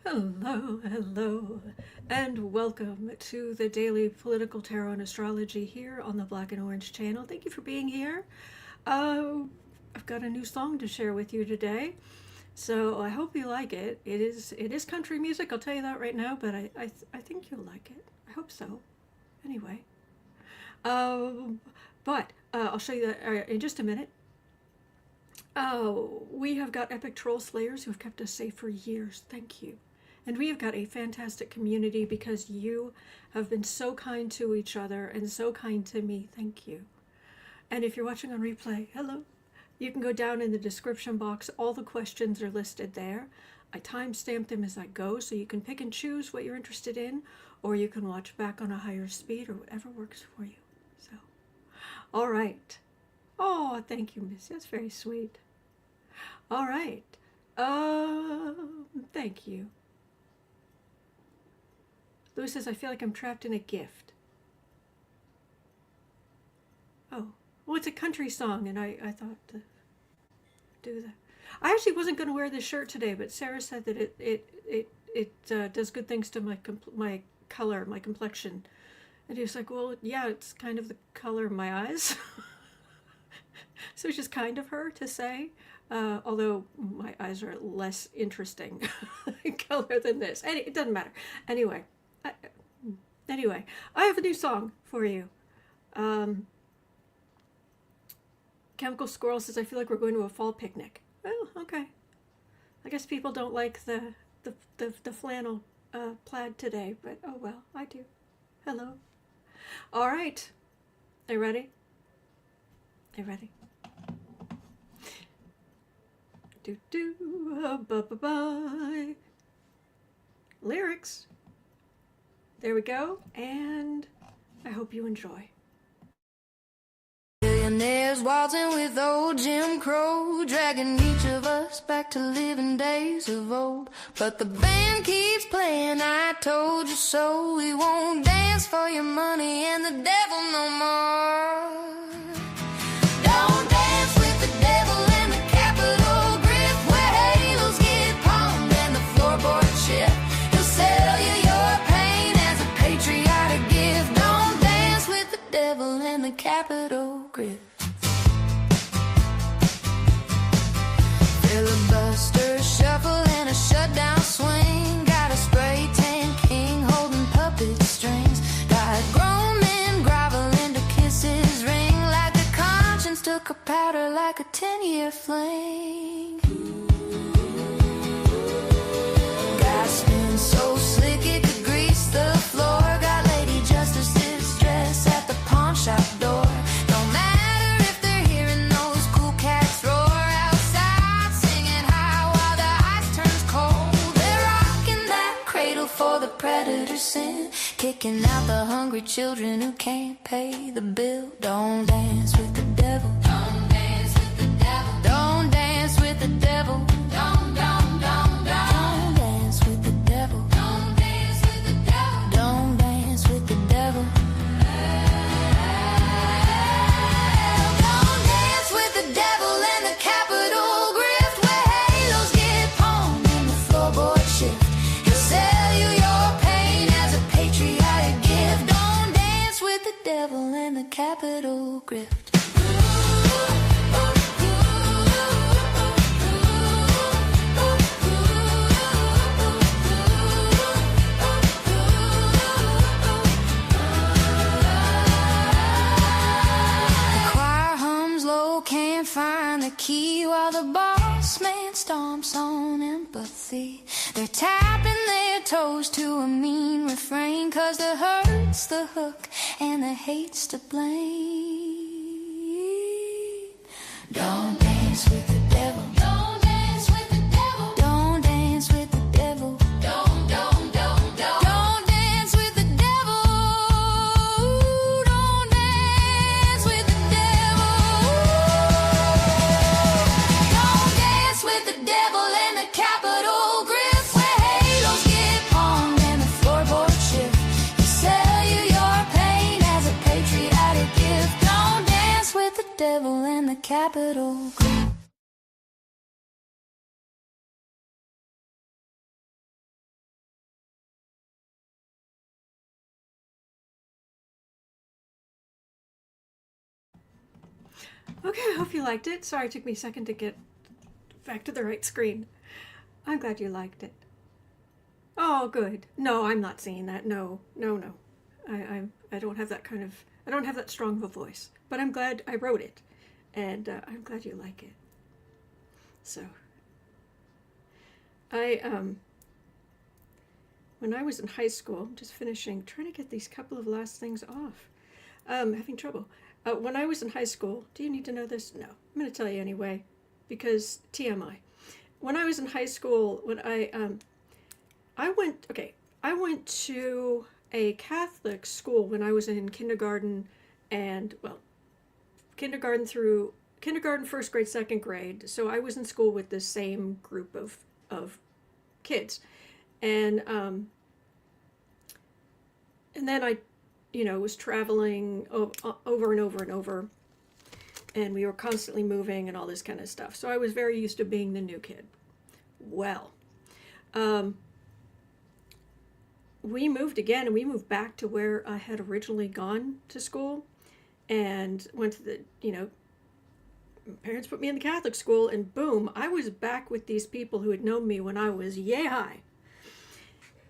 Hello, and welcome to the Daily Political Tarot and Astrology here on the Black and Orange channel. Thank you for being here. I've got a new song to share with you today, so I hope you like it. It is country music, I'll tell you that right now, but I think you'll like it. I hope so. Anyway, I'll show you that in just a minute. We have got epic troll slayers who have kept us safe for years. Thank you. And we have got a fantastic community because you have been so kind to each other and so kind to me. Thank you. And if you're watching on replay, hello. You can go down in the description box. All the questions are listed there. I timestamp them as I go, so you can pick and choose what you're interested in, or you can watch back on a higher speed or whatever works for you. So, all right. Oh, thank you, Miss. That's very sweet. All right. Thank you. Lou says, I feel like I'm trapped in a gift. Oh, well, it's a country song, and I thought to do that. I actually wasn't going to wear this shirt today, but Sarah said that it does good things to my color, my complexion. And he was like, well, yeah, it's kind of the color of my eyes. So it's just kind of her to say, although my eyes are less interesting color than this. It doesn't matter. Anyway, I have a new song for you. Chemical Squirrel says, I feel like we're going to a fall picnic. Well, okay. I guess people don't like the flannel plaid today, but oh well, I do. Hello. All right. Are you ready? Are you ready? Bye. Lyrics. There we go, and I hope you enjoy. Billionaires waltzing with old Jim Crow, dragging each of us back to living days of old. But the band keeps playing, I told you so. We won't dance for your money and the devil no more. Don't dance with the devil in the Capitol grift, where halos get palmed and the floorboards shift. He'll sell you your pain as a patriotic gift. Don't dance with the devil in the Capitol grift. Filibuster shuffle and a shutdown swing. Got a spray tan king holding puppet strings. Got grown men groveling to kiss his ring, like a conscience took a powder like a 10-year fling. Got skin so slick it could grease the floor. Got Lady Justice's dress at the pawn shop door. Don't matter if they're hearing those cool cats roar outside, singing high while the ice turns cold. They're rocking that cradle for the predator's sin, kicking out the hungry children who can't pay the bill. Don't dance with the devil. Don't dance with the devil. Don't dance with the devil. Don't dance with the devil. Don't dance with the devil. Don't dance with the devil. Don't dance with the devil in the Capitol grift, where halos get palmed and the floorboard shift. He'll sell you your pain as a patriotic gift. Don't dance with the devil in the Capitol grift. Can't find the key while the boss man stomps on empathy. They're tapping their toes to a mean refrain, 'cause the hurt's the hook and the hate's to blame. Don't dance with the devil. Don't dance with the devil. Don't dance with the devil. Don't dance with the devil. Don't dance with the devil. Don't dance with the devil in the Capitol grift, where halos get palmed and the floorboard shift. You sell you your pain as a patriotic gift. Don't dance with the devil in the Capitol grift. Okay, I hope you liked it. Sorry, it took me a second to get back to the right screen. I'm glad you liked it. Oh, good. No, I'm not singing that. No. I don't have that kind of, I don't have that strong of a voice. But I'm glad I wrote it. And I'm glad you like it. So, when I was in high school, I'm just finishing, trying to get these couple of last things off. Having trouble. When I was in high school, do you need to know this? No. I'm going to tell you anyway, because TMI. When I was in high school, when I went to a Catholic school when I was in kindergarten and, well, kindergarten, first grade, second grade. So I was in school with the same group of kids. And then I, was traveling over and over and over. And we were constantly moving and all this kind of stuff. So I was very used to being the new kid. Well, we moved again, and we moved back to where I had originally gone to school and went to the, parents put me in the Catholic school, and boom, I was back with these people who had known me when I was yay high.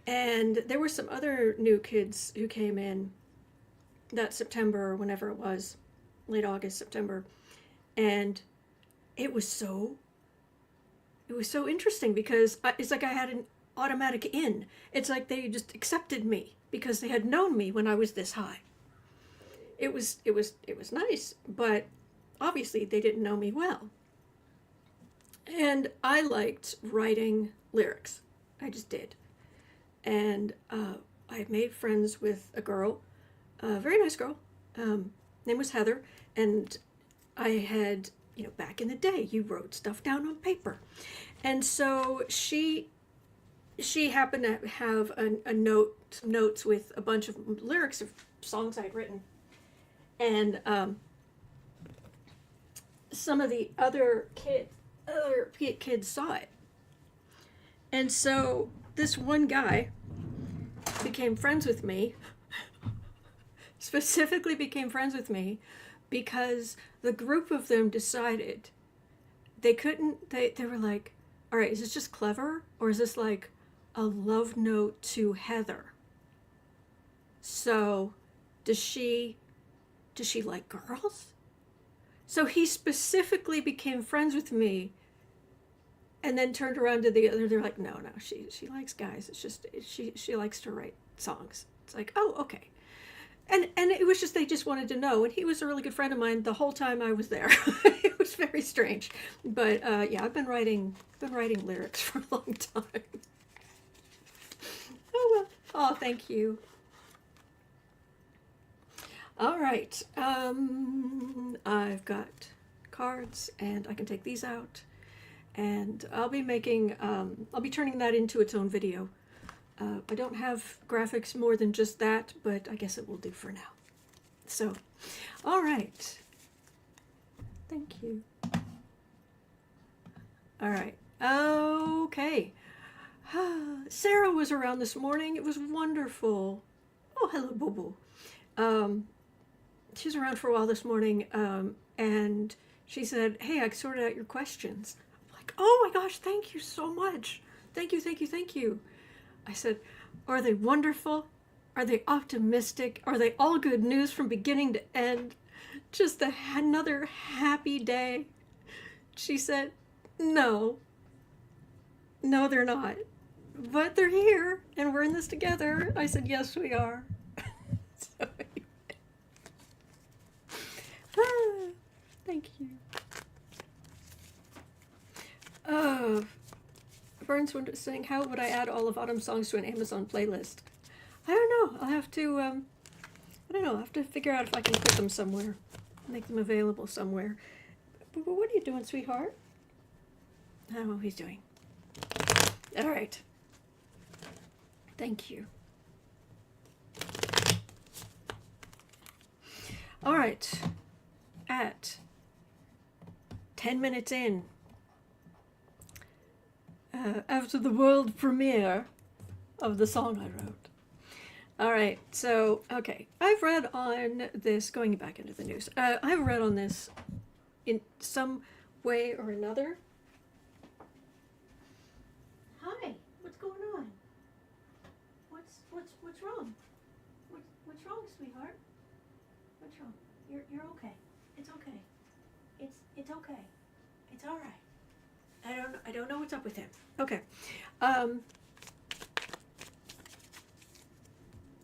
And there were some other new kids who came in that September, or whenever it was, late August, September. And it was so interesting because it's like I had an automatic in. It's like they just accepted me because they had known me when I was this high. It was nice, but obviously they didn't know me well. And I liked writing lyrics. I just did. And I made friends with a girl, a very nice girl. Name was Heather. And I had, back in the day, you wrote stuff down on paper. And so she happened to have some notes with a bunch of lyrics of songs I'd written. And some of the other kids saw it. And so this one guy became friends with me, specifically became friends with me because the group of them decided they were like, all right, is this just clever or is this like a love note to Heather? So does she like girls? So he specifically became friends with me and then turned around to the other. They're like, no, she likes guys. It's just, she likes to write songs. It's like, oh, okay. And it was just, they just wanted to know. And he was a really good friend of mine the whole time I was there. It was very strange. But yeah, I've been writing lyrics for a long time. Oh, well. Oh, thank you. All right. I've got cards and I can take these out. And I'll be turning that into its own video. I don't have graphics more than just that, but I guess it will do for now. So, all right. Thank you. All right. Okay. Sarah was around this morning. It was wonderful. Oh, hello, Boo-Boo. She was around for a while this morning, and she said, hey, I sorted out your questions. I'm like, oh my gosh, thank you so much. Thank you. I said, are they wonderful? Are they optimistic? Are they all good news from beginning to end? Just another happy day? She said, no, they're not. But they're here, and we're in this together. I said, yes, we are. So, thank you. Burns was saying, how would I add all of Autumn's songs to an Amazon playlist? I don't know. I'll have to, I'll have to figure out if I can put them somewhere. Make them available somewhere. But what are you doing, sweetheart? I don't know what he's doing. All right. Thank you. All right. At 10 minutes in, after the world premiere of the song I wrote. All right, so, okay. I've read on this, going back into the news, I've read on this in some way or another. Hi, what's going on? What's wrong? What's wrong, sweetheart? What's wrong? You're okay. It's okay. It's okay. It's all right. I don't know what's up with him. Okay.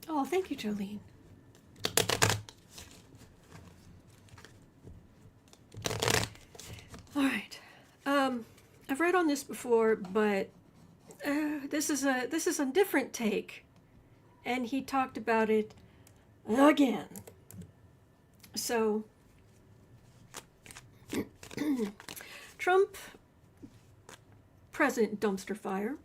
Oh, thank you, Jolene. All right. I've read on this before, but this is a different take, and he talked about it again. So, Trump, President Dumpster Fire,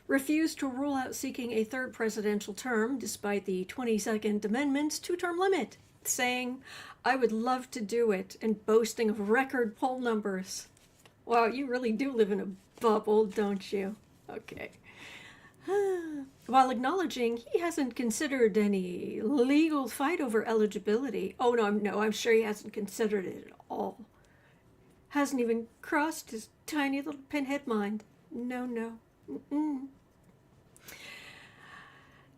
refused to rule out seeking a third presidential term despite the 22nd Amendment's two-term limit, saying, "I would love to do it," and boasting of record poll numbers. Wow, you really do live in a bubble, don't you? Okay. While acknowledging he hasn't considered any legal fight over eligibility. Oh, no, I'm sure he hasn't considered it at all. Hasn't even crossed his tiny little pinhead mind. No. Mm-mm.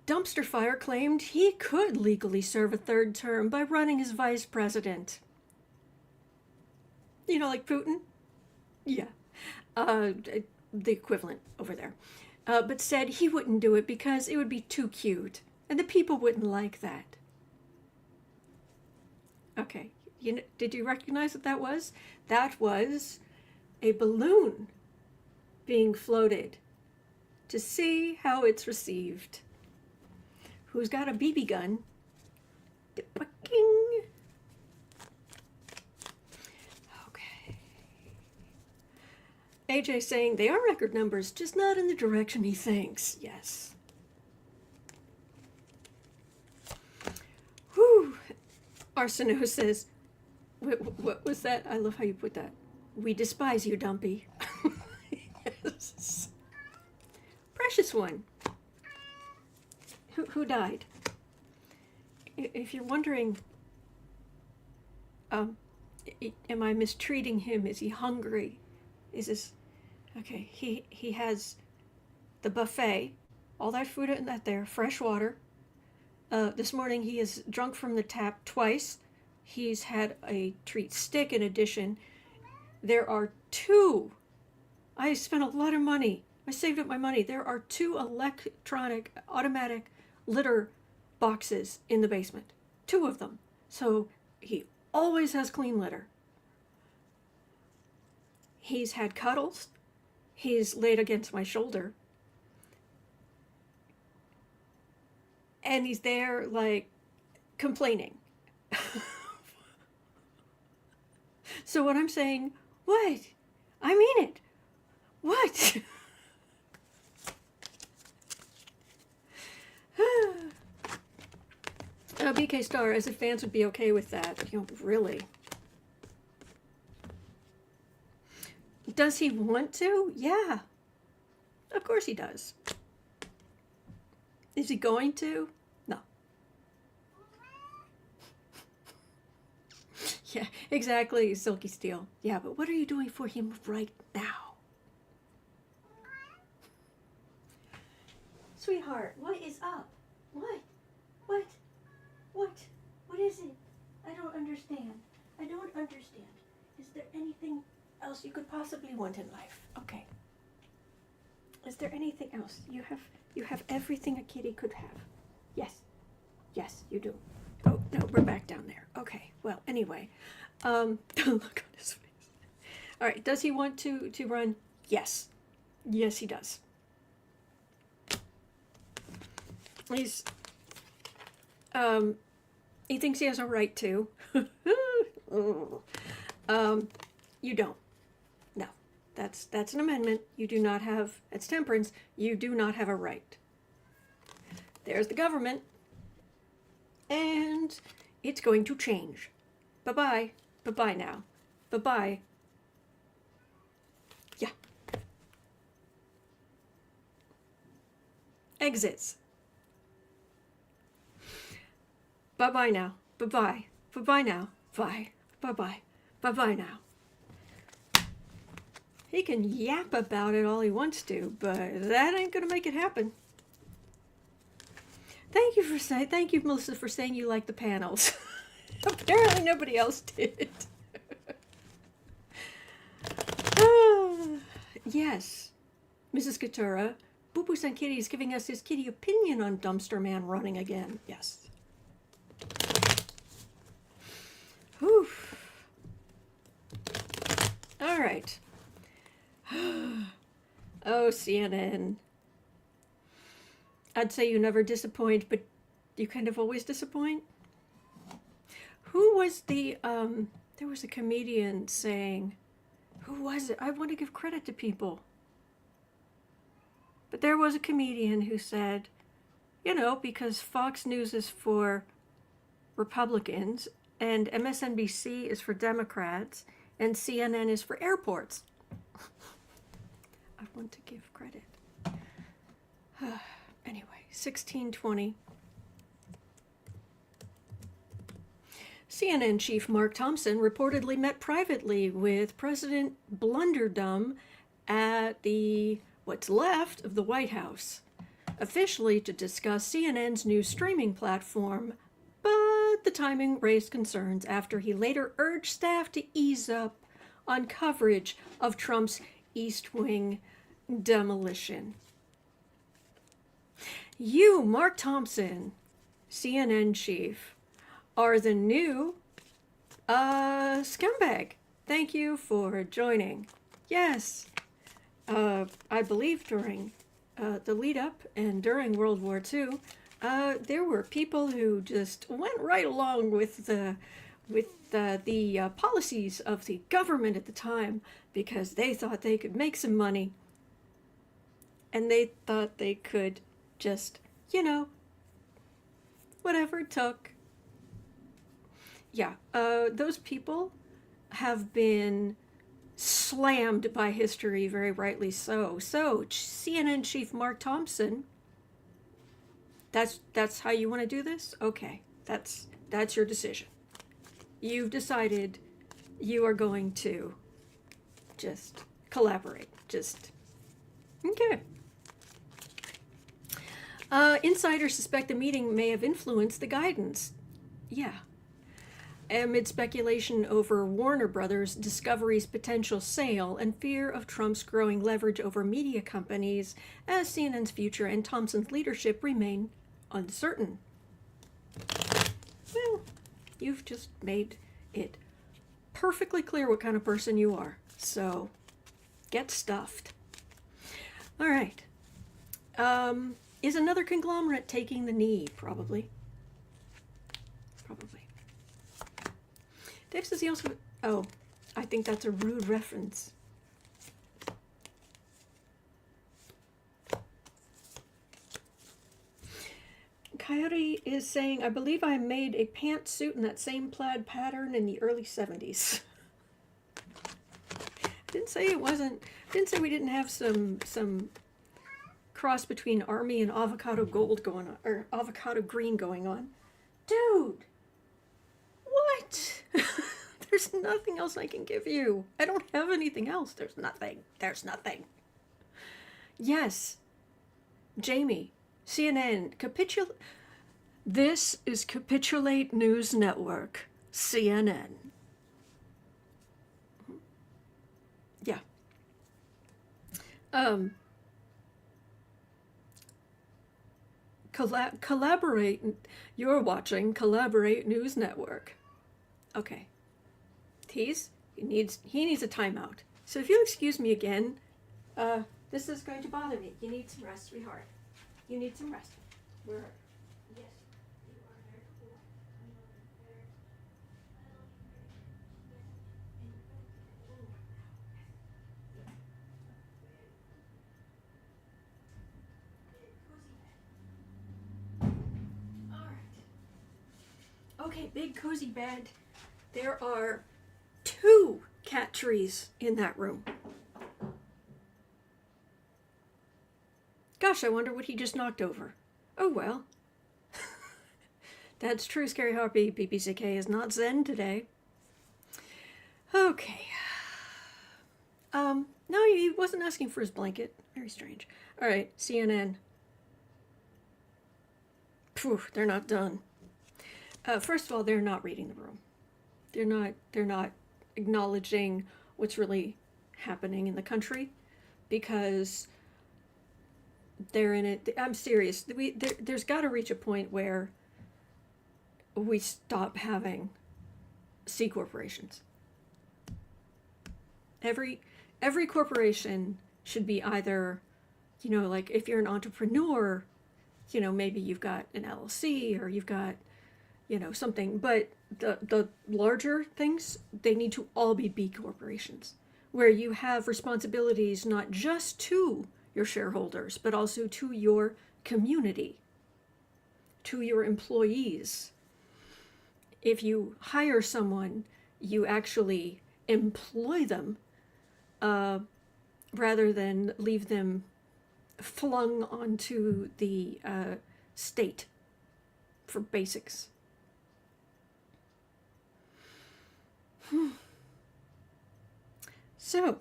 Dumpster Fire claimed he could legally serve a third term by running as vice president. You know, like Putin? Yeah. The equivalent over there. But said he wouldn't do it because it would be too cute, and the people wouldn't like that. Okay, did you recognize what that was? That was a balloon being floated to see how it's received. Who's got a BB gun? Okay. AJ saying they are record numbers, just not in the direction he thinks. Yes. Whew. Arsenault says, what was that? I love how you put that. We despise you, Dumpy. Yes. Precious one. Who died? If you're wondering, am I mistreating him? Is he hungry? Is this... Okay, he has the buffet, all that food in that there, fresh water. This morning he is drunk from the tap twice. He's had a treat stick in addition. There are 2. I spent a lot of money. I saved up my money. There are 2 electronic, automatic litter boxes in the basement. 2 of them. So he always has clean litter. He's had cuddles. He's laid against my shoulder. And he's there, like, complaining. So when I'm saying, what? I mean it. What? BK Star, as if fans would be okay with that. You know, really. Does he want to? Yeah. Of course he does. Is he going to? No. Yeah, exactly, Silky Steel. Yeah, but what are you doing for him right now? Sweetheart, what is up? What? What is it? I don't understand. Is there anything else you could possibly want in life? Okay. Is there anything else? You have everything a kitty could have. Yes, you do. Oh, no, we're back down there. Okay, well, anyway. Look on his face. All right, does he want to run? Yes. Yes, he does. He thinks he has a right to. You don't. No, that's an amendment. You do not have, it's temperance. You do not have a right. There's the government. And it's going to change. Bye-bye. Bye-bye now. Bye-bye. Yeah. Exits. Bye-bye now. Bye-bye. Bye-bye now. Bye. Bye-bye. Bye-bye now. He can yap about it all he wants to, but that ain't gonna make it happen. Thank you, Melissa, for saying you like the panels. Apparently nobody else did. Yes, Mrs. Katura. Boo-Boo-san Kitty is giving us his kitty opinion on Dumpster Man running again. Yes. Whew. All right. Oh, CNN. I'd say you never disappoint, but you kind of always disappoint. Who was the, there was a comedian saying, who was it? I want to give credit to people. But there was a comedian who said, you know, because Fox News is for Republicans, and MSNBC is for Democrats, and CNN is for airports. I want to give credit. Anyway, 1620. CNN chief Mark Thompson reportedly met privately with President Blunderdum at the what's left of the White House, officially to discuss CNN's new streaming platform, but the timing raised concerns after he later urged staff to ease up on coverage of Trump's East Wing demolition. You, Mark Thompson, CNN chief, are the new scumbag. Thank you for joining. Yes, I believe during the lead up and during World War II, there were people who just went right along with the policies of the government at the time because they thought they could make some money, and they thought they could just, you know, whatever it took. Yeah, those people have been slammed by history, very rightly so. So, CNN chief Mark Thompson, that's how you want to do this? Okay, that's your decision. You've decided you are going to just collaborate. Just, okay. Insiders suspect the meeting may have influenced the guidance. Yeah. Amid speculation over Warner Brothers Discovery's potential sale and fear of Trump's growing leverage over media companies, as CNN's future and Thompson's leadership remain uncertain. Well, you've just made it perfectly clear what kind of person you are. So, get stuffed. All right. Is another conglomerate taking the knee? Probably. Probably. Dave says he also... Oh, I think that's a rude reference. Coyote is saying, I believe I made a pantsuit in that same plaid pattern in the early 70s. Didn't say it wasn't... Didn't say we didn't have some cross between army and avocado gold going on, or avocado green going on. Dude! What? There's nothing else I can give you. I don't have anything else. There's nothing. There's nothing. Yes. Jamie, CNN, This is Capitulate News Network, CNN. Yeah. Collaborate. You're watching Collaborate News Network. Okay. He needs a timeout. So if you'll excuse me again, this is going to bother me. You need some rest, sweetheart. You need some rest. Yes. You are very cool. All right. Okay, big cozy bed. There are 2 cat trees in that room. Gosh, I wonder what he just knocked over. Oh well. That's true, Scary Harpy. PPCK is not zen today. Okay. No, he wasn't asking for his blanket. Very strange. All right, CNN. Phew, they're not done. First of all, they're not reading the room. They're not acknowledging what's really happening in the country, because they're in it. I'm serious. There's got to reach a point where we stop having C corporations. Every corporation should be either, like if you're an entrepreneur, maybe you've got an LLC or you've got, something. But the larger things, they need to all be B corporations, where you have responsibilities not just to your shareholders, but also to your community, to your employees. If you hire someone, you actually employ them, rather than leave them flung onto the state for basics. So,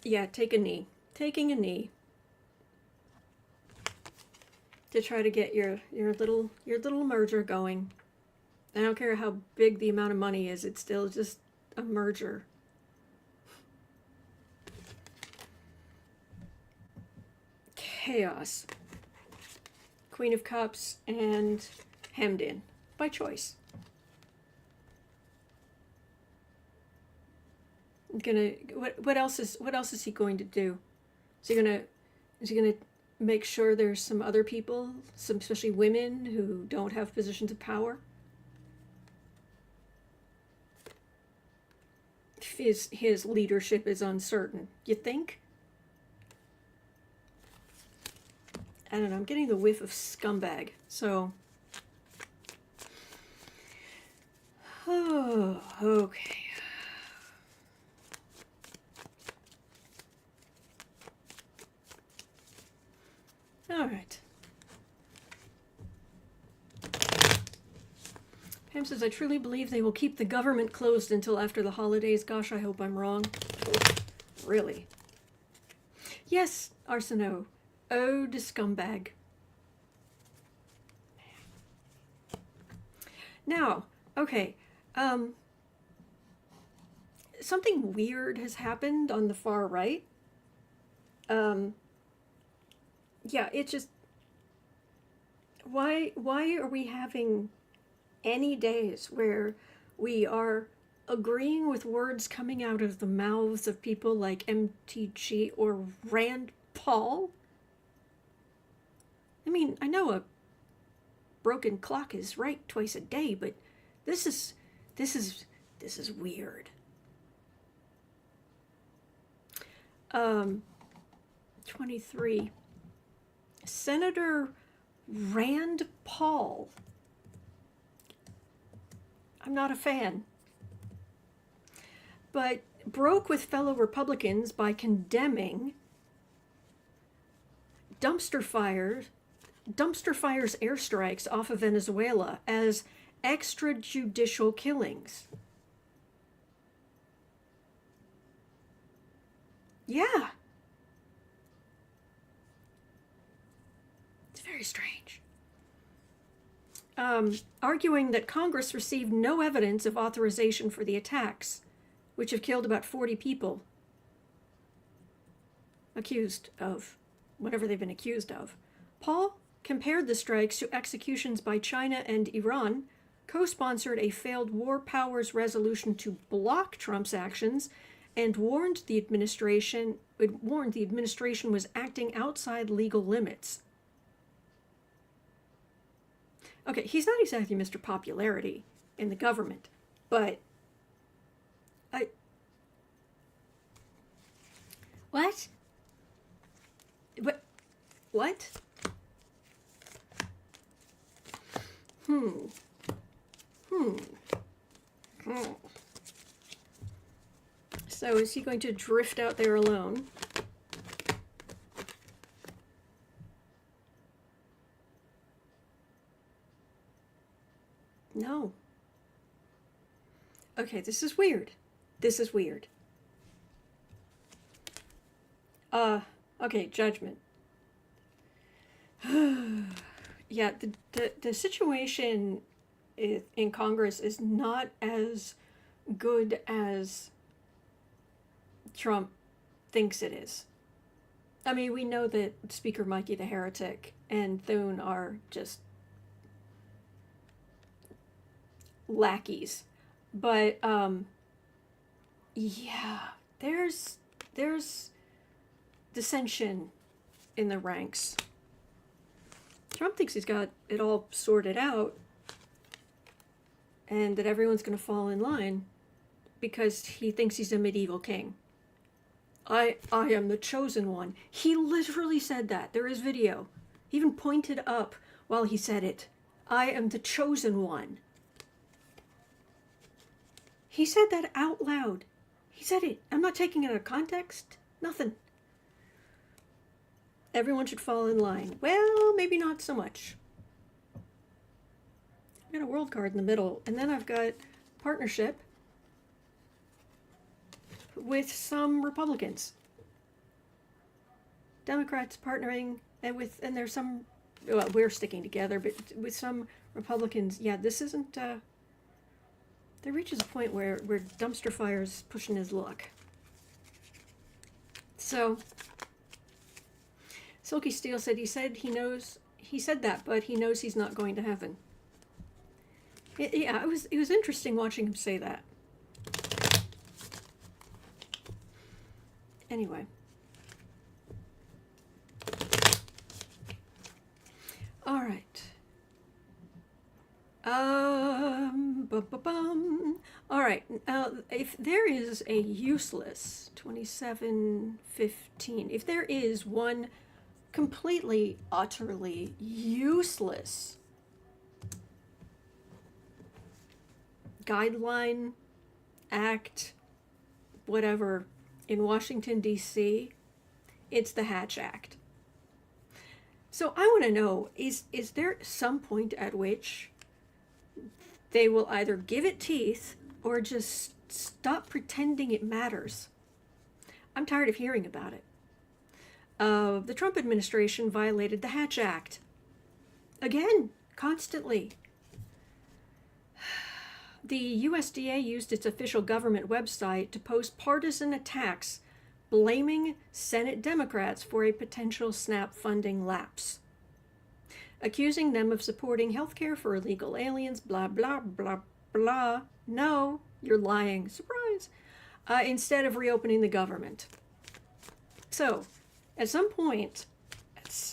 yeah, taking a knee to try to get your little merger going. I don't care how big the amount of money is, it's still just a merger. Chaos. Queen of Cups and hemmed in by choice. What else is he going to do? Is he gonna make sure there's some other people, some especially women who don't have positions of power? His leadership is uncertain. You think? I don't know. I'm getting the whiff of scumbag. So, oh, okay. All right. Pam says, I truly believe they will keep the government closed until after the holidays. Gosh, I hope I'm wrong. Really? Yes, Arsenault. Oh, the scumbag. Now, okay. Something weird has happened on the far right. Yeah, it's just, why are we having any days where we are agreeing with words coming out of the mouths of people like MTG or Rand Paul? I mean, I know a broken clock is right twice a day, but this is weird. 23. Senator Rand Paul. I'm not a fan. But broke with fellow Republicans by condemning dumpster fires airstrikes off of Venezuela as extrajudicial killings. Yeah. It's very strange. Arguing that Congress received no evidence of authorization for the attacks, which have killed about 40 people accused of whatever they've been accused of. Paul compared the strikes to executions by China and Iran, co-sponsored a failed war powers resolution to block Trump's actions, and warned the administration was acting outside legal limits. Okay, he's not exactly Mr. Popularity in the government, but What? What? So is he going to drift out there alone? No. Okay, this is weird. This is weird. Okay, judgment. Yeah, the situation in Congress is not as good as Trump thinks it is. I mean, we know that Speaker Mikey the Heretic and Thune are just lackeys. But, yeah, there's dissension in the ranks. Trump thinks he's got it all sorted out and that everyone's going to fall in line because he thinks he's a medieval king. I am the chosen one. He literally said that. There is video. He even pointed up while he said it. I am the chosen one. He said that out loud. He said it. I'm not taking it out of context. Nothing. Everyone should fall in line. Well, maybe not so much. I've got a world card in the middle, and then I've got partnership with some Republicans. Democrats partnering, and there's some, well, we're sticking together, but with some Republicans, yeah, this isn't, there reaches a point where dumpster fire's pushing his luck. So, Silky Steel said he said that, but he knows he's not going to heaven. It was interesting watching him say that. Anyway. All right. All right. If there is a useless 2715, if there is one completely, utterly useless guideline, act, whatever, in Washington, D.C., it's the Hatch Act. So I want to know, is there some point at which they will either give it teeth or just stop pretending it matters? I'm tired of hearing about it. The Trump administration violated the Hatch Act. Again, constantly. The USDA used its official government website to post partisan attacks blaming Senate Democrats for a potential SNAP funding lapse, accusing them of supporting healthcare for illegal aliens, blah, blah, blah, blah. No, you're lying. Surprise. Instead of reopening the government. So, at some point, is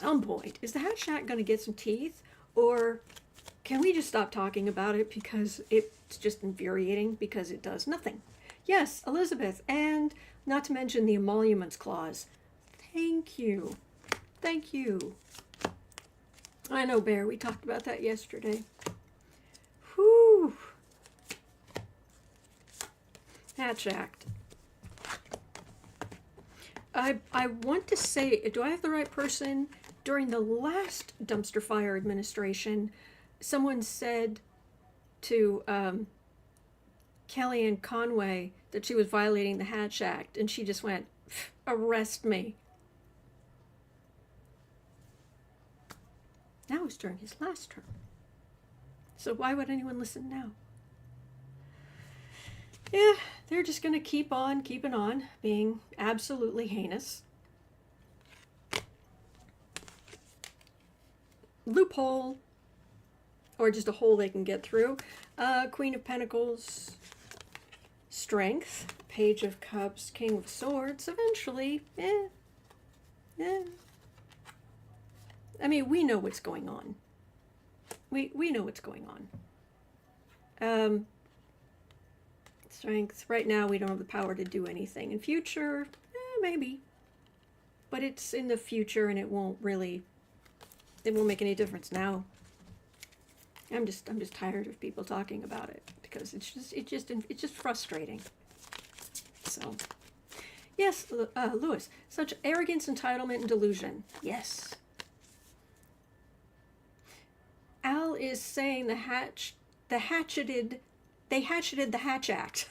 the Hatch Act going to get some teeth? Or can we just stop talking about it because it's just infuriating because it does nothing? Yes, Elizabeth, and not to mention the emoluments clause. Thank you. Thank you. I know, Bear, we talked about that yesterday. Whew. Hatch Act. I want to say, do I have the right person? During the last dumpster fire administration, someone said to Kellyanne Conway that she was violating the Hatch Act, and she just went, arrest me. That was during his last term. So why would anyone listen now? Yeah, they're just going to keep on keeping on being absolutely heinous. Loophole, or just a hole they can get through. Queen of Pentacles, Strength, Page of Cups, King of Swords. Eventually, I mean, we know what's going on. We know what's going on. Strength. Right now, we don't have the power to do anything. In future, maybe. But it's in the future, and it won't make any difference now. I'm just tired of people talking about it because it's just frustrating. So, yes, Lewis, such arrogance, entitlement, and delusion. Yes. Al is saying they hatcheted the Hatch Act.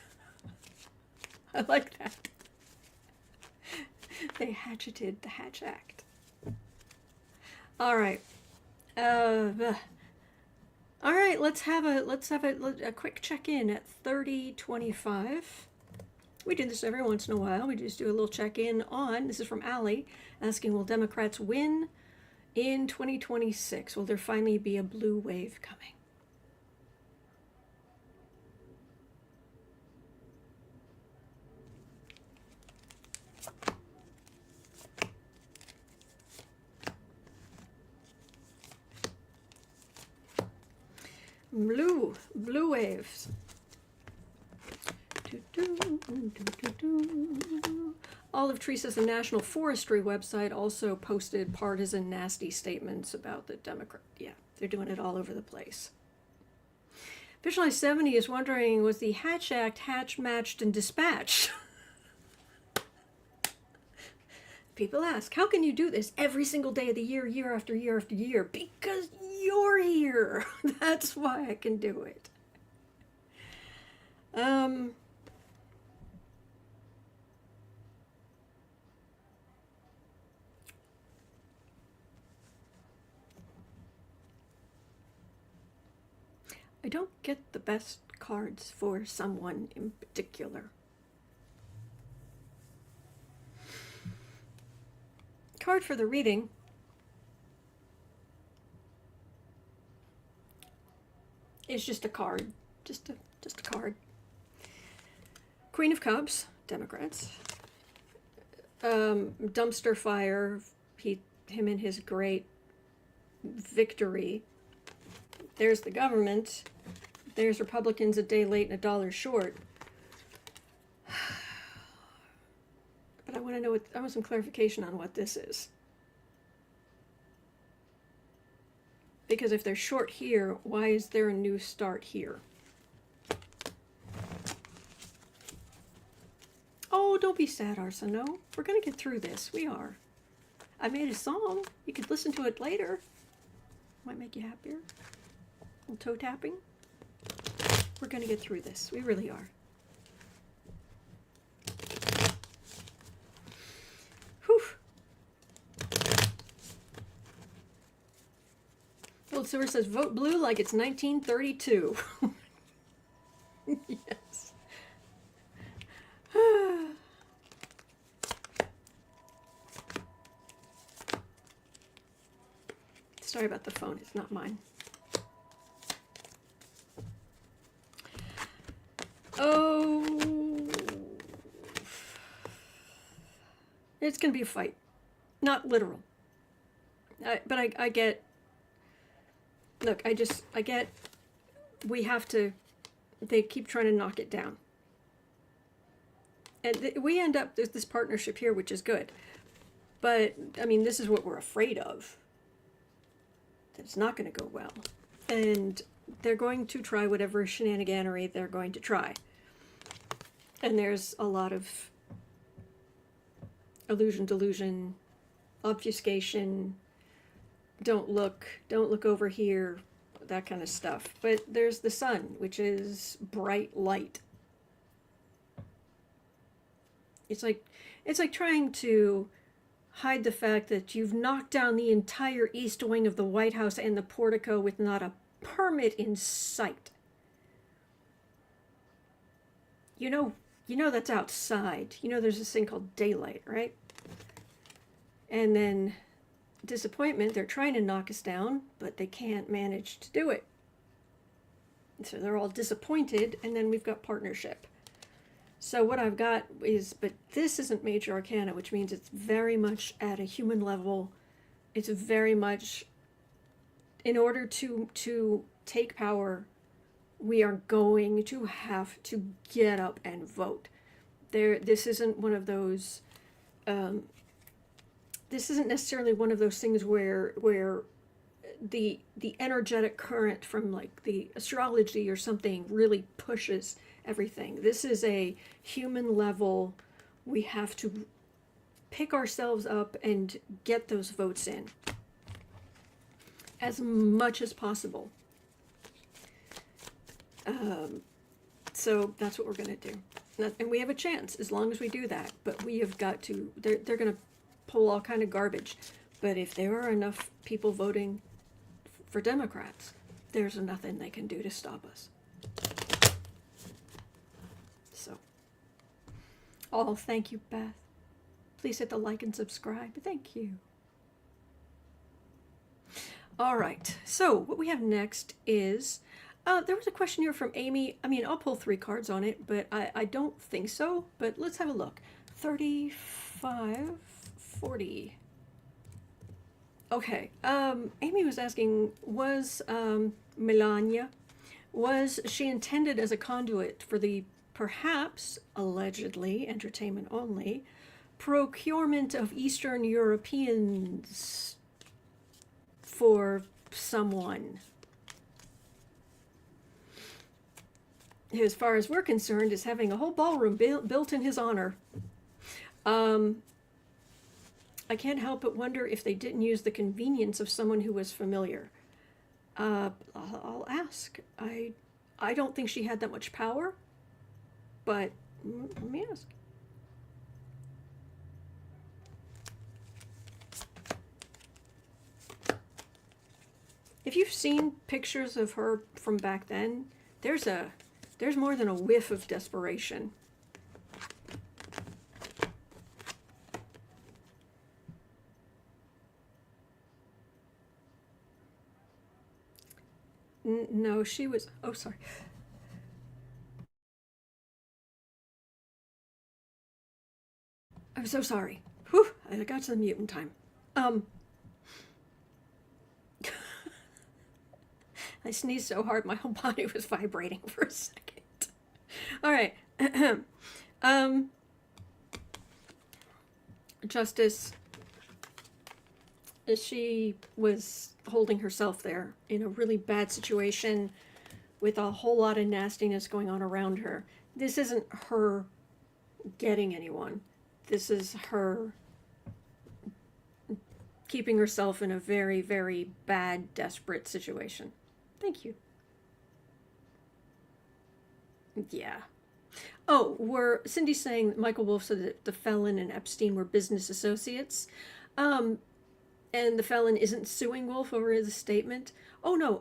I like that. They hatcheted the Hatch Act. All right. All right, let's have a quick check-in at 30:25. We do this every once in a while. We just do a little check-in on, this is from Allie, asking, will Democrats win in 2026? Will there finally be a blue wave coming? Blue waves. Olive Tree says the National Forestry website also posted partisan nasty statements about the Democrat. Yeah, they're doing it all over the place. Visualize 70 is wondering, was the Hatch Act hatch, matched, and dispatched? People ask, how can you do this every single day of the year, year after year after year? Because you're here. That's why I can do it. I don't get the best cards for someone in particular. Card for the reading. Is just a card. Just a card. Queen of Cups, Democrats. Dumpster fire, him and his great victory. There's the government. There's Republicans a day late and a dollar short. But I want to know I want some clarification on what this is. Because if they're short here, why is there a new start here? Oh, don't be sad, Arseno. We're going to get through this. We are. I made a song. You could listen to it later. Might make you happier. A little toe tapping. We're going to get through this. We really are. Whew. Old Silver says, vote blue like it's 1932. Yes. Sorry about the phone. It's not mine. Oh. It's going to be a fight. Not literal. But I get... Look, I get... We have to... They keep trying to knock it down. And we end up... There's this partnership here, which is good. But, I mean, this is what we're afraid of. That it's not going to go well. And they're going to try whatever shenaniganery they're going to try. And there's a lot of illusion, delusion, obfuscation, don't look over here, that kind of stuff. But there's the sun, which is bright light. It's like trying to hide the fact that you've knocked down the entire east wing of the White House and the portico with not a permit in sight. You know that's outside. You know there's this thing called daylight, right? And then disappointment, they're trying to knock us down, but they can't manage to do it. So they're all disappointed, and then we've got partnership. So what I've got is, but this isn't major arcana, which means it's very much at a human level. It's very much, in order to take power, we are going to have to get up and vote. This isn't one of those, this isn't necessarily one of those things where the energetic current from like the astrology or something really pushes everything. This is a human level. We have to pick ourselves up and get those votes in as much as possible. So that's what we're going to do. And we have a chance as long as we do that. But we have got to, they're going to pull all kind of garbage. But if there are enough people voting for Democrats, there's nothing they can do to stop us. So, oh, thank you, Beth. Please hit the like and subscribe. Thank you. All right, so what we have next is, there was a question here from Amy. I mean, I'll pull 3 cards on it, but I don't think so. But let's have a look. 35, 40. Okay, Amy was asking, was Melania, was she intended as a conduit for the perhaps, allegedly, entertainment only, procurement of Eastern Europeans for someone who, as far as we're concerned, is having a whole ballroom built in his honor? I can't help but wonder if they didn't use the convenience of someone who was familiar. I'll ask. I don't think she had that much power, but let me ask. If you've seen pictures of her from back then, there's more than a whiff of desperation. No, she was, oh, sorry. I'm so sorry. Whew, I got to the mute in time. I sneezed so hard my whole body was vibrating for a second. All right. Justice, she was holding herself there in a really bad situation with a whole lot of nastiness going on around her. This isn't her getting anyone. This is her keeping herself in a very, very bad, desperate situation. Thank you. Yeah. Oh, Cindy's saying that Michael Wolff said that the felon and Epstein were business associates. And the felon isn't suing Wolff over his statement. Oh no,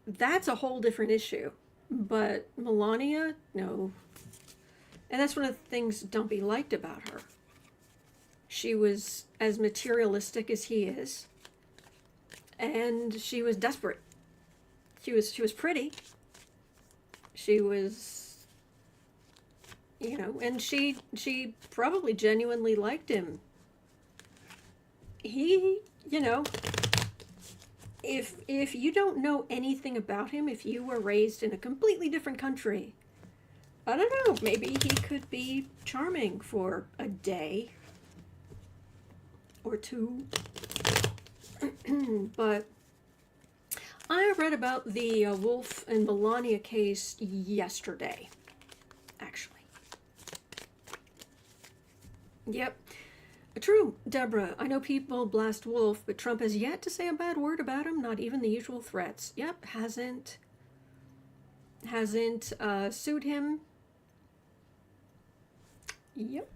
that's a whole different issue. But Melania, no. And that's one of the things Dumpy liked about her. She was as materialistic as he is. And she was desperate. She was pretty. She was, you know, and she probably genuinely liked him. He, you know, if you don't know anything about him, if you were raised in a completely different country, I don't know, maybe he could be charming for a day or two. But I read about the Wolff and Melania case yesterday, actually. Yep. True, Deborah. I know people blast Wolff, but Trump has yet to say a bad word about him, not even the usual threats. Yep, hasn't sued him. Yep.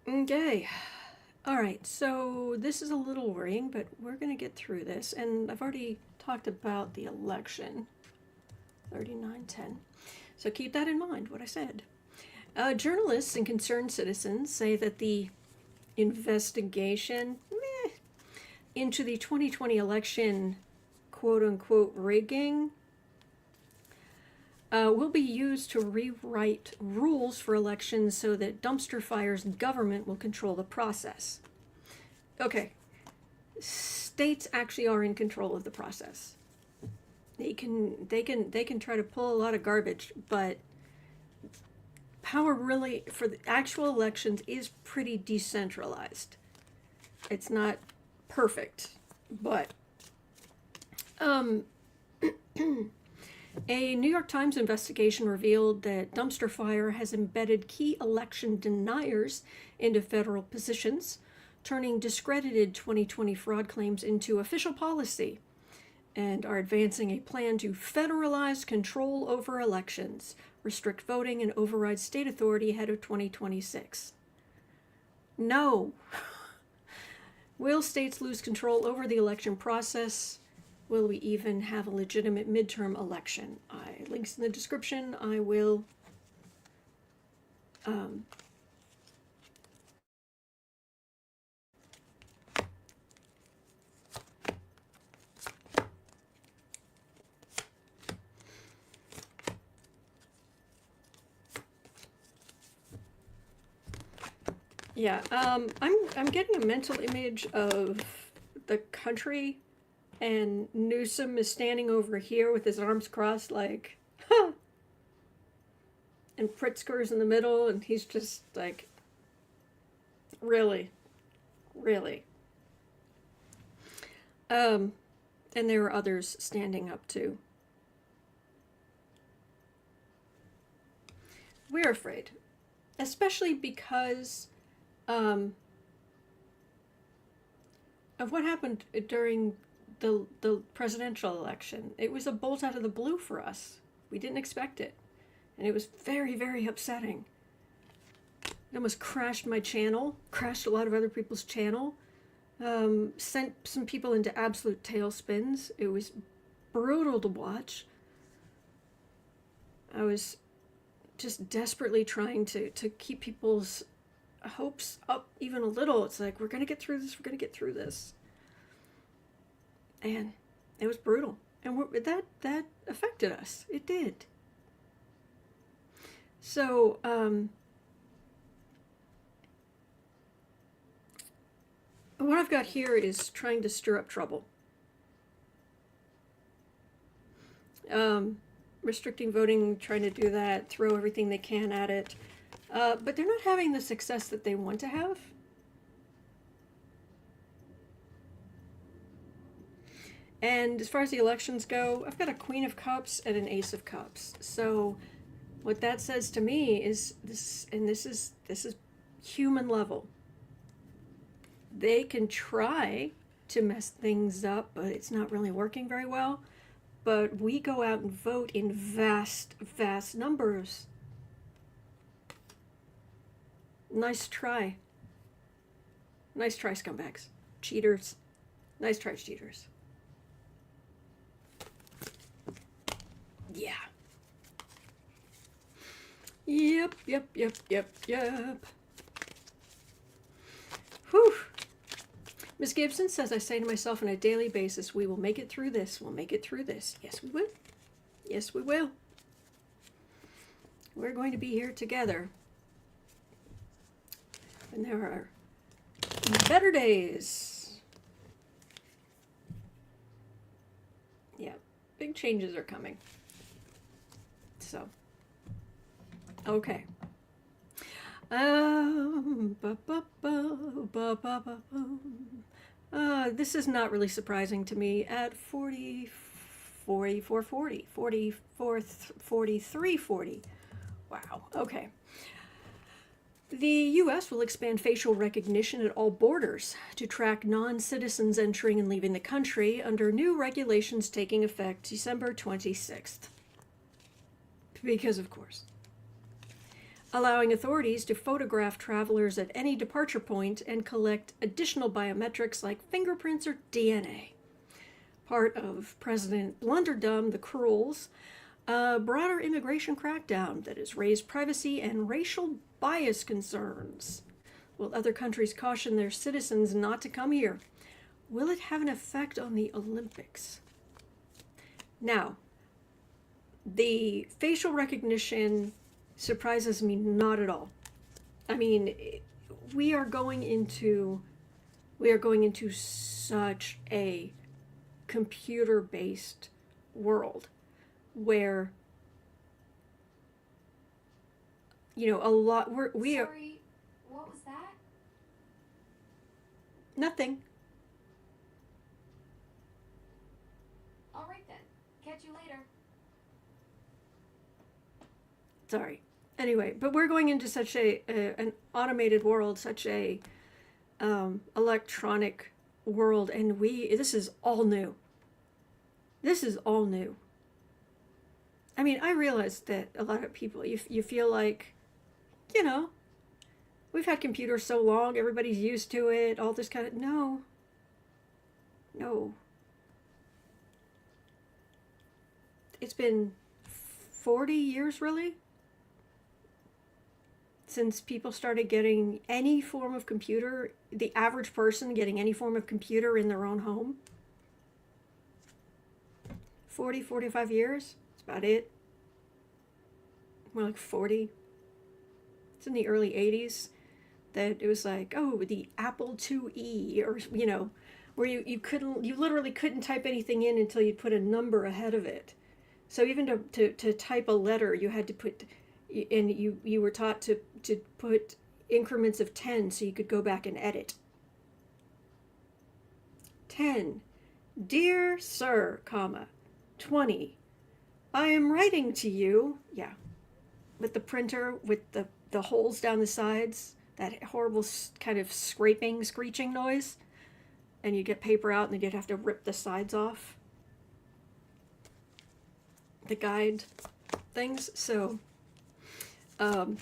Okay. All right, so this is a little worrying, but we're going to get through this. And I've already talked about the election, 3910. So keep that in mind, what I said. Journalists and concerned citizens say that the investigation into the 2020 election, quote-unquote, rigging, will be used to rewrite rules for elections so that dumpster fire's government will control the process. Okay, states actually are in control of the process. They can try to pull a lot of garbage, but power really for the actual elections is pretty decentralized. It's not perfect, but a New York Times investigation revealed that dumpster fire has embedded key election deniers into federal positions, turning discredited 2020 fraud claims into official policy. and are advancing a plan to federalize control over elections, restrict voting, and override state authority ahead of 2026. No. Will states lose control over the election process? Will we even have a legitimate midterm election? Links in the description. I will yeah, I'm getting a mental image of the country, and Newsom is standing over here with his arms crossed, like, huh. And Pritzker's in the middle, and he's just like, really, really. And there are others standing up too. We're afraid, especially because of what happened during the presidential election. It was a bolt out of the blue for us. We didn't expect it. And it was very, very upsetting. It almost crashed my channel, crashed a lot of other people's channel, sent some people into absolute tailspins. It was brutal to watch. I was just desperately trying to keep people's hopes up even a little. It's like, we're going to get through this, we're going to get through this. And it was brutal. And that affected us. It did. So, what I've got here is trying to stir up trouble. Restricting voting, trying to do that, throw everything they can at it. But they're not having the success that they want to have. And as far as the elections go, I've got a Queen of Cups and an Ace of Cups. So what that says to me is this, and this is human level. They can try to mess things up, but it's not really working very well. But we go out and vote in vast, vast numbers. Nice try. Nice try, scumbags. Cheaters. Nice try, cheaters. Yeah. Yep. Whew. Ms. Gibson says, I say to myself on a daily basis, we will make it through this. We'll make it through this. Yes, we will. Yes, we will. We're going to be here together. And there are better days. Yeah, big changes are coming. So, okay. This is not really surprising to me. At 4340. Wow, okay. The U.S. will expand facial recognition at all borders to track non-citizens entering and leaving the country under new regulations taking effect December 26th. Because, of course. Allowing authorities to photograph travelers at any departure point and collect additional biometrics like fingerprints or DNA. Part of President Blunderdum the Cruel's broader immigration crackdown that has raised privacy and racial bias concerns. Will other countries caution their citizens not to come here? Will it have an effect on the Olympics? Now, the facial recognition surprises me not at all. I mean, we are going into such a computer-based world where, you know, a lot we are. Sorry, what was that? Nothing. All right then. Catch you later. Sorry. Anyway, but we're going into such an automated world, such a electronic world, and this is all new. This is all new. I mean, I realize that a lot of people, you feel like, you know, we've had computers so long, everybody's used to it, all this kind of, no. No. It's been 40 years, really, since people started getting any form of computer, the average person getting any form of computer in their own home. 40, 45 years. That's about it. More like 40. It's in the early 80s that it was like, oh, the Apple IIe, or, you know, where you literally couldn't type anything in until you put a number ahead of it. So even to type a letter, you had to put, and you were taught to put increments of 10 so you could go back and edit. 10. Dear Sir, comma, 20. I am writing to you. Yeah. With the printer, with the holes down the sides, that horrible kind of screeching noise. And you get paper out and then you'd have to rip the sides off. The guide things. So, oh,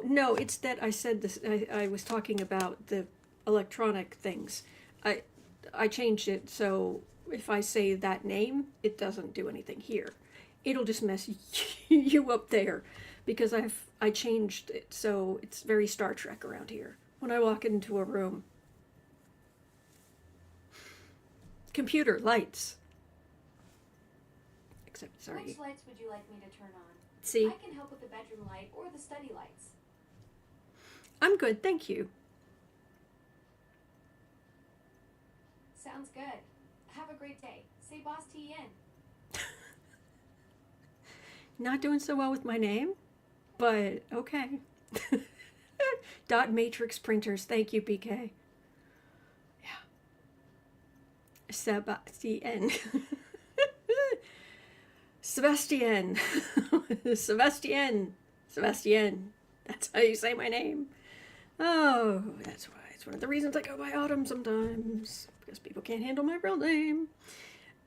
no, it's that I said this, I was talking about the electronic things. I changed it so if I say that name, it doesn't do anything here. It'll just mess you up there because I changed it so it's very Star Trek around here. When I walk into a room, computer lights. Except, sorry. Which lights would you like me to turn on? See? I can help with the bedroom light or the study lights. I'm good, thank you. Sounds good. Have a great day. Say Boss TN. Not doing so well with my name, but okay. Dot matrix printers, thank you, BK. Yeah. Sebastian. Sebastian. Sebastian. That's how you say my name. Oh, that's why. It's one of the reasons I go by Autumn sometimes. Because people can't handle my real name.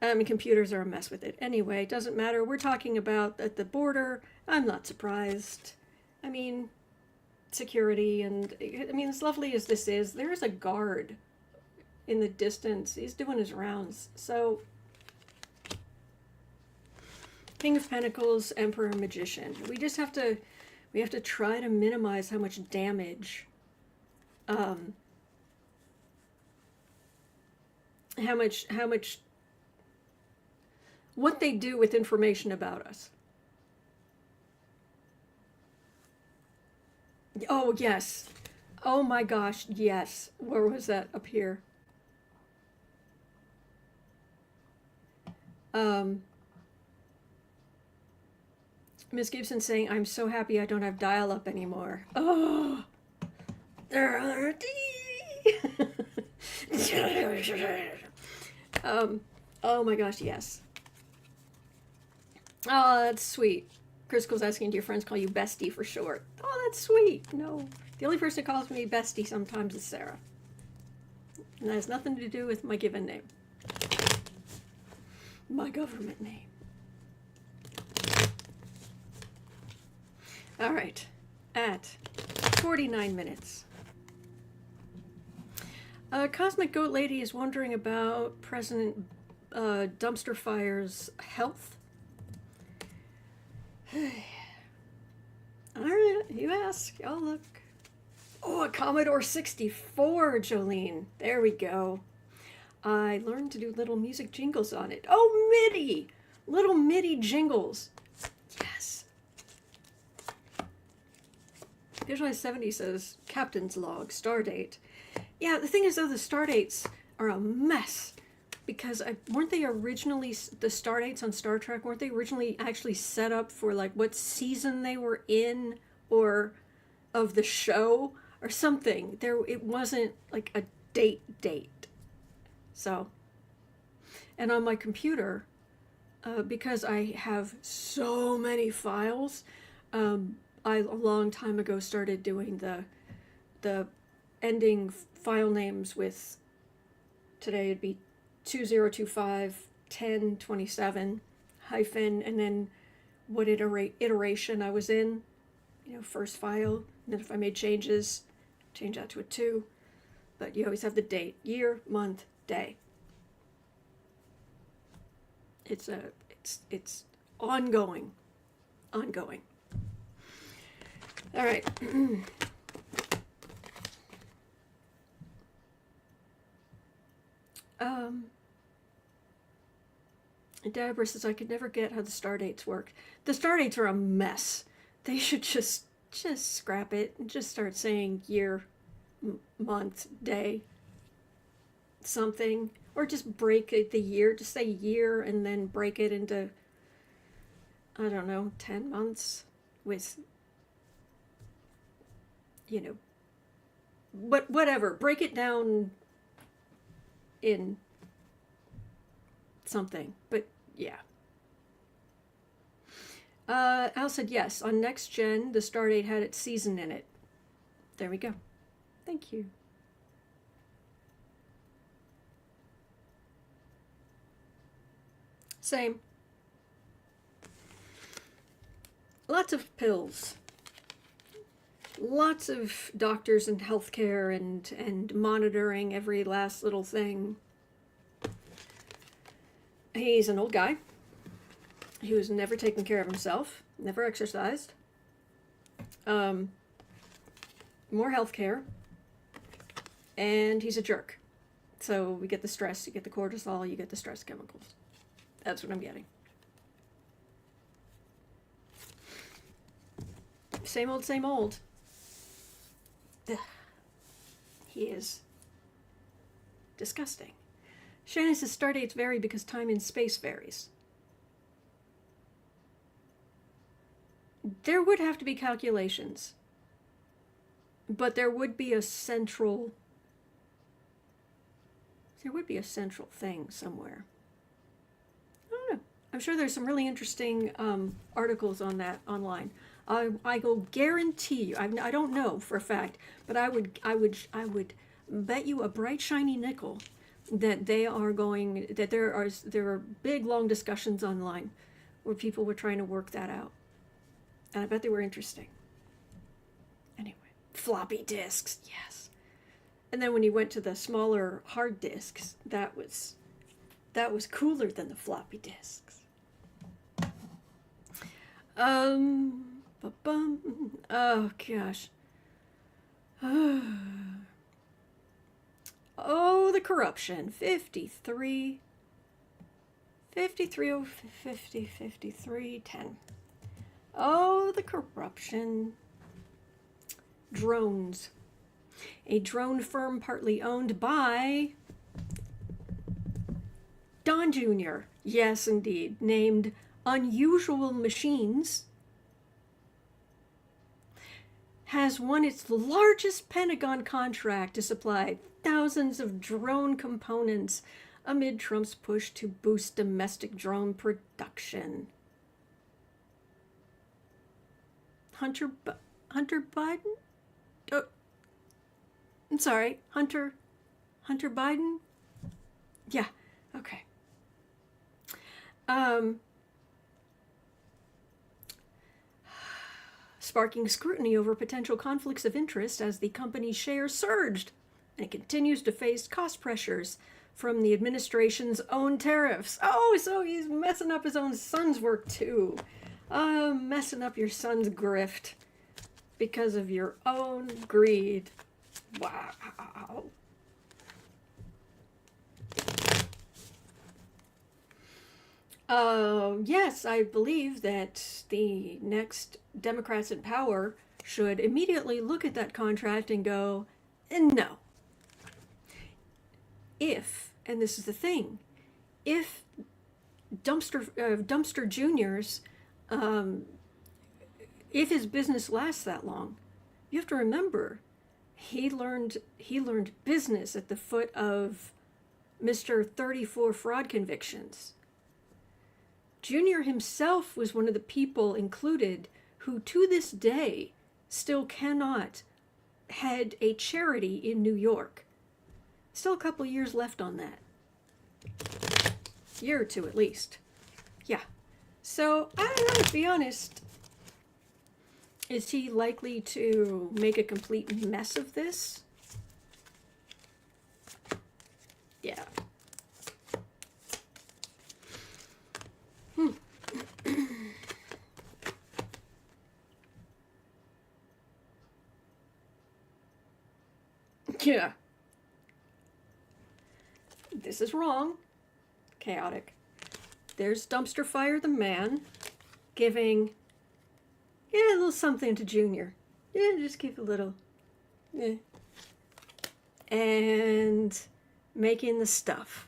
Computers are a mess with it. Anyway, doesn't matter. We're talking about at the border. I'm not surprised. I mean, security and, I mean, as lovely as this is, there is a guard in the distance. He's doing his rounds. So, King of Pentacles, Emperor, Magician. We have to try to minimize how much damage, how much what they do with information about us. Oh, yes. Oh my gosh, yes. Where was that? Up here. Miss Gibson saying, I'm so happy I don't have dial-up anymore. Oh, there are oh my gosh, yes. Oh, that's sweet. Crystal's asking, do your friends call you Bestie for short? Oh, that's sweet. No. The only person who calls me Bestie sometimes is Sarah. And that has nothing to do with my given name. My government name. All right. At 49 minutes. Cosmic Goat Lady is wondering about President Dumpster Fire's health. All right, you ask, I'll look. Oh, a Commodore 64, Jolene. There we go. I learned to do little music jingles on it. Oh, MIDI! Little MIDI jingles. Yes. Visualize 70 says, Captain's Log, Stardate. Yeah, the thing is, though, the stardates are a mess. Because weren't they originally, the stardates on Star Trek, weren't they originally actually set up for, like, what season they were in, or of the show, or something? It wasn't, like, a date. So, and on my computer, because I have so many files, I, a long time ago, started doing the ending file names with, today it'd be 2025-10-27 hyphen, and then what iteration I was in, first file, and then if I made changes, change that to a 2. But you always have the date, year, month, day. It's ongoing. All right. Deborah says, I could never get how the star dates work. The star dates are a mess. They should just scrap it and just start saying year, month, day, something. Or just break it, the year, just say year and then break it into, I don't know, 10 months with, but whatever. Break it down in something. But yeah. Al said yes. On Next Gen, the Stardate had its season in it. There we go. Thank you. Same. Lots of pills. Lots of doctors and healthcare and monitoring every last little thing. He's an old guy who's never taken care of himself, never exercised. More healthcare. And he's a jerk. So we get the stress, you get the cortisol, you get the stress chemicals. That's what I'm getting. Same old, same old. Ugh. He is disgusting. Shannon says star dates vary because time and space varies. There would have to be calculations. But there would be a central thing somewhere. I don't know. I'm sure there's some really interesting articles on that online. I will guarantee you. I don't know for a fact, but I would bet you a bright shiny nickel that there are big long discussions online where people were trying to work that out, and I bet they were interesting. Anyway, floppy disks, yes. And then when you went to the smaller hard disks, that was cooler than the floppy disks. Oh gosh. Oh, the corruption. 53 10. Oh, the corruption. Drones. A drone firm partly owned by Don Jr. Yes, indeed. Named Unusual Machines, has won its largest Pentagon contract to supply thousands of drone components amid Trump's push to boost domestic drone production. Hunter Biden? Oh, I'm sorry, Hunter Biden? Yeah, okay. Sparking scrutiny over potential conflicts of interest as the company's shares surged, and it continues to face cost pressures from the administration's own tariffs. Oh, so he's messing up his own son's work too. Messing up your son's grift because of your own greed. Wow. Yes, I believe that the next Democrats in power should immediately look at that contract and go, no. If, and this is the thing, if Dumpster Junior's, if his business lasts that long, you have to remember, he learned business at the foot of Mr. 34 fraud convictions. Junior himself was one of the people included who to this day still cannot head a charity in New York. Still a couple years left on that. Year or two at least. Yeah. So, I don't know, to be honest. Is he likely to make a complete mess of this? Yeah. Yeah. This is wrong. Chaotic. There's Dumpster Fire the man giving, a little something to Junior. Yeah, just give a little. Yeah. And making the stuff.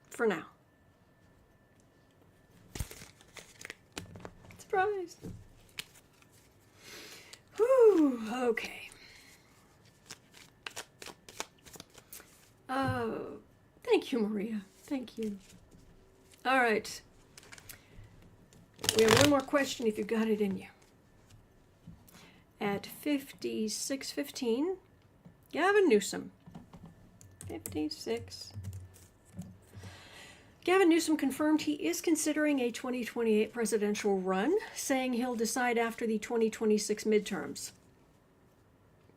For now. Surprise. Whew, okay. Thank you, Maria. Thank you. All right. We have one more question if you've got it in you. At 56:15, Gavin Newsom. 56. Gavin Newsom confirmed he is considering a 2028 presidential run, saying he'll decide after the 2026 midterms.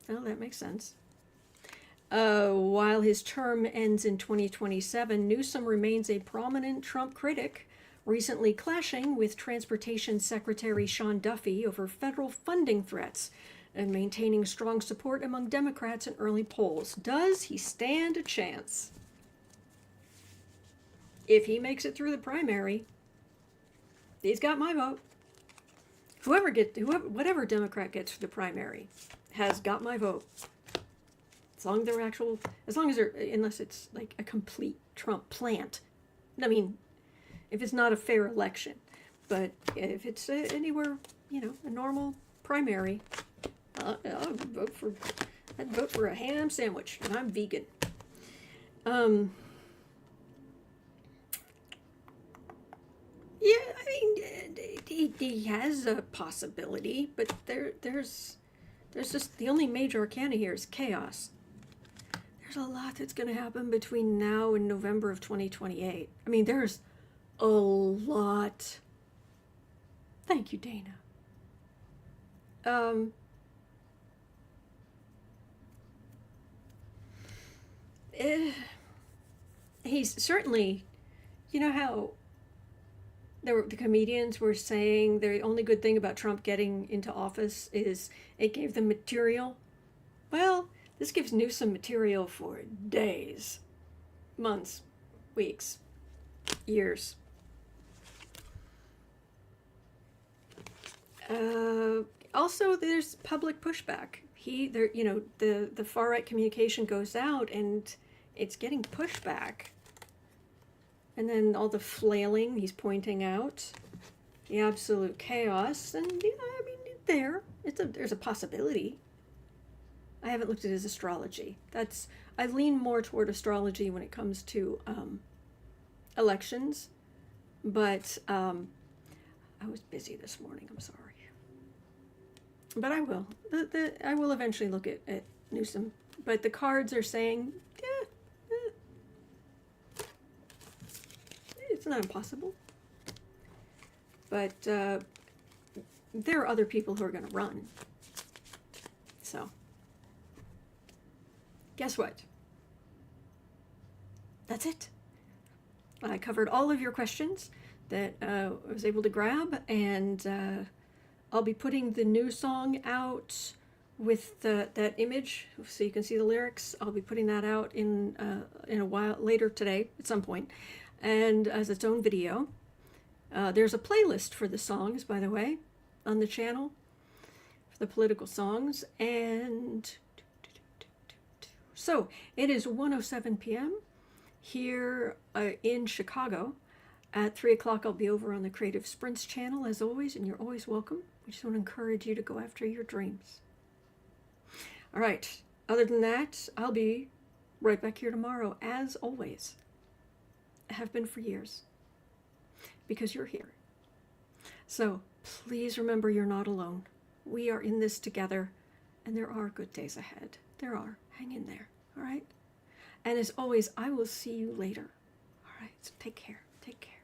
Well, that makes sense. While his term ends in 2027, Newsom remains a prominent Trump critic, recently clashing with Transportation Secretary Sean Duffy over federal funding threats and maintaining strong support among Democrats in early polls. Does he stand a chance? If he makes it through the primary, he's got my vote. Whatever Democrat gets for the primary has got my vote. Unless it's like a complete Trump plant. I mean, if it's not a fair election. But if it's anywhere, a normal primary, I'd vote for a ham sandwich, and I'm vegan. Yeah, I mean, he has a possibility, but there's just the only major arcana here is chaos. There's a lot that's going to happen between now and November of 2028. I mean, there's a lot. Thank you, Dana. He's certainly, how the comedians were saying the only good thing about Trump getting into office is it gave them material. Well, this gives Newsom material for days, months, weeks, years. Also, there's public pushback. The far right communication goes out, and it's getting pushback. And then all the flailing he's pointing out, the absolute chaos, and there's a possibility. I haven't looked at his astrology. I lean more toward astrology when it comes to elections, but I was busy this morning. I'm sorry, but I will. I will eventually look at Newsom. But the cards are saying, it's not impossible. But there are other people who are going to run. So. Guess what? That's it. I covered all of your questions that I was able to grab, and I'll be putting the new song out with that image so you can see the lyrics. I'll be putting that out in a while later today at some point, and as its own video. There's a playlist for the songs, by the way, on the channel for the political songs, and so it is 1:07 p.m. here in Chicago. At 3 o'clock, I'll be over on the Creative Sprints channel, as always, and you're always welcome. We just want to encourage you to go after your dreams. All right. Other than that, I'll be right back here tomorrow, as always. I have been for years, because you're here. So please remember you're not alone. We are in this together, and there are good days ahead. There are. Hang in there, all right? And as always, I will see you later. All So take care. Take care.